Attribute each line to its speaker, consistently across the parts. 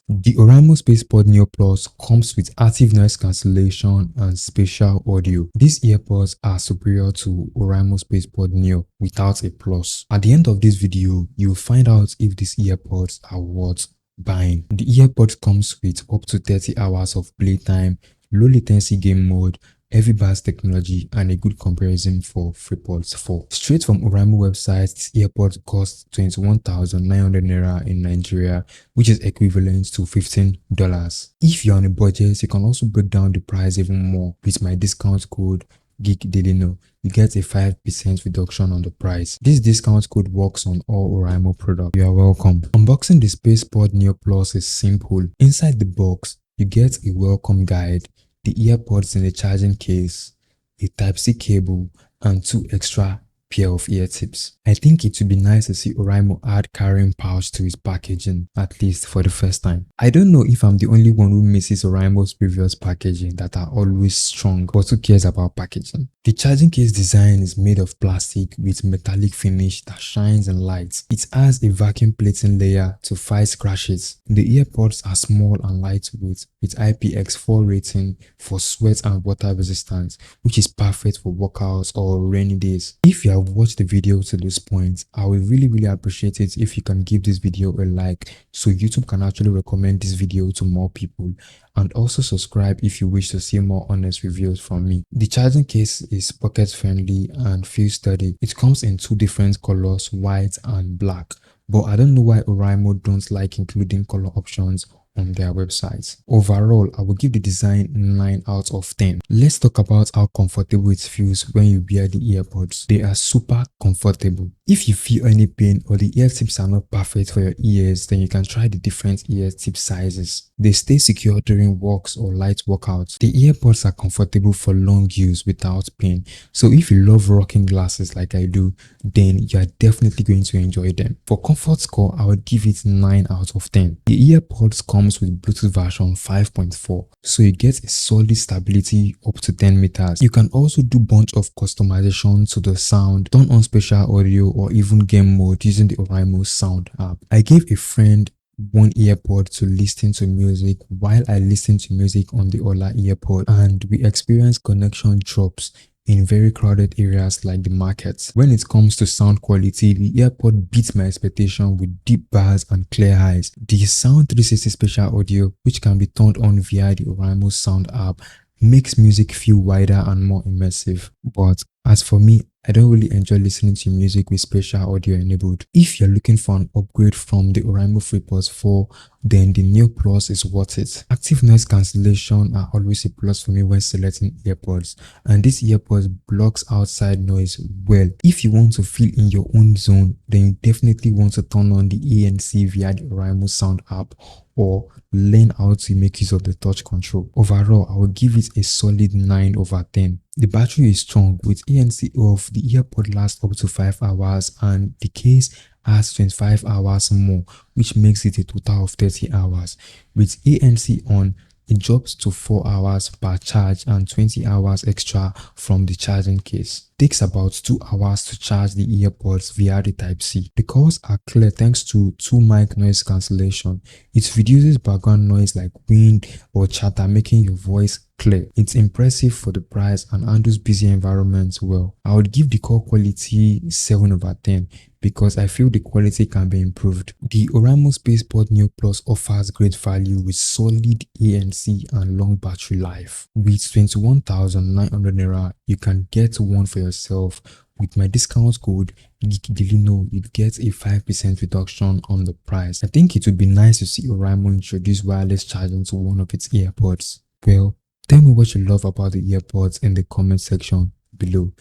Speaker 1: The Oraimo Spacebuds Neo Plus comes with active noise cancellation and spatial audio. These earbuds are superior to Oraimo Spacebuds Neo without a plus. At the end of this video, you'll find out if these earbuds are worth buying. The earbuds comes with up to 30 hours of playtime, low latency game mode, heavy bass technology, and a good comparison for FreePods 4. Straight from Oraimo website, this earbuds cost 21,900 Naira in Nigeria, which is equivalent to $15. If you're on a budget, you can also break down the price even more with my discount code GeekDailyNo. You get a 5% reduction on the price. This discount code works on all Oraimo products. You are welcome. Unboxing the Spacebuds Neo Plus is simple. Inside the box, you get a welcome guide, the earbuds in a charging case, a Type-C cable, and 2 extra pair of ear tips. I think it would be nice to see Oraimo add carrying pouch to its packaging, at least for the first time. I don't know if I'm the only one who misses Oraimo's previous packaging that are always strong, but who cares about packaging? The charging case design is made of plastic with metallic finish that shines and lights. It has a vacuum plating layer to fight scratches. The earbuds are small and lightweight with IPX4 rating for sweat and water resistance, which is perfect for workouts or rainy days. If you have watched the video to this point, I will really appreciate it if you can give this video a like so YouTube can actually recommend this video to more people, and also subscribe if you wish to see more honest reviews from me. The charging case is pocket friendly and feels sturdy. It comes in 2 different colors, white and black, but I don't know why Oraimo don't like including color options on their websites. Overall, I will give the design 9 out of 10. Let's talk about how comfortable it feels when you wear the earbuds. They are super comfortable. If you feel any pain or the ear tips are not perfect for your ears, then you can try the different ear tip sizes. They stay secure during walks or light workouts. The earbuds are comfortable for long use without pain. So if you love rocking glasses like I do, then you are definitely going to enjoy them. For comfort score, I would give it 9 out of 10. The earbuds comes with Bluetooth version 5.4, so you get a solid stability up to 10 meters. You can also do bunch of customization to the sound, turn on spatial audio or even game mode using the Oraimo sound app. I gave a friend one earbud to listen to music while I listened to music on the other earbud, and we experienced connection drops in very crowded areas like the markets. When it comes to sound quality, the earbud beats my expectation with deep bass and clear highs. The Sound 360 spatial audio, which can be turned on via the Oraimo sound app, makes music feel wider and more immersive. But as for me, I don't really enjoy listening to music with spatial audio enabled. If you're looking for an upgrade from the Oraimo FreePods 4, then the Neo Plus is worth it. Active noise cancellation are always a plus for me when selecting earbuds, and this earbuds blocks outside noise well. If you want to feel in your own zone, then you definitely want to turn on the ANC via the Oraimo sound app or learn how to make use of the touch control. Overall, I will give it a solid 9 over 10. The battery is strong. With ANC off, the earbud lasts up to 5 hours and the case has 25 hours more, which makes it a total of 30 hours. With ANC on, it drops to 4 hours per charge and 20 hours extra from the charging case. It takes about 2 hours to charge the earbuds via the Type-C. The calls are clear thanks to 2 mic noise cancellation. It reduces background noise like wind or chatter, making your voice clear. It's impressive for the price and handles busy environments well. I would give the call quality 7 over 10 because I feel the quality can be improved. The Oraimo Spacebuds Neo Plus offers great value with solid ANC and long battery life. With 21,900 Naira, you can get one for yourself. With my discount code GeekDailyNo, you get a 5% reduction on the price. I think it would be nice to see Oraimo introduce wireless charging to one of its earbuds. Well, tell me what you love about the earbuds in the comment section below.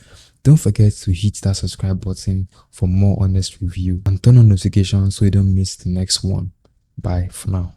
Speaker 1: Don't forget to hit that subscribe button for more honest review and turn on notifications so you don't miss the next one. Bye for now.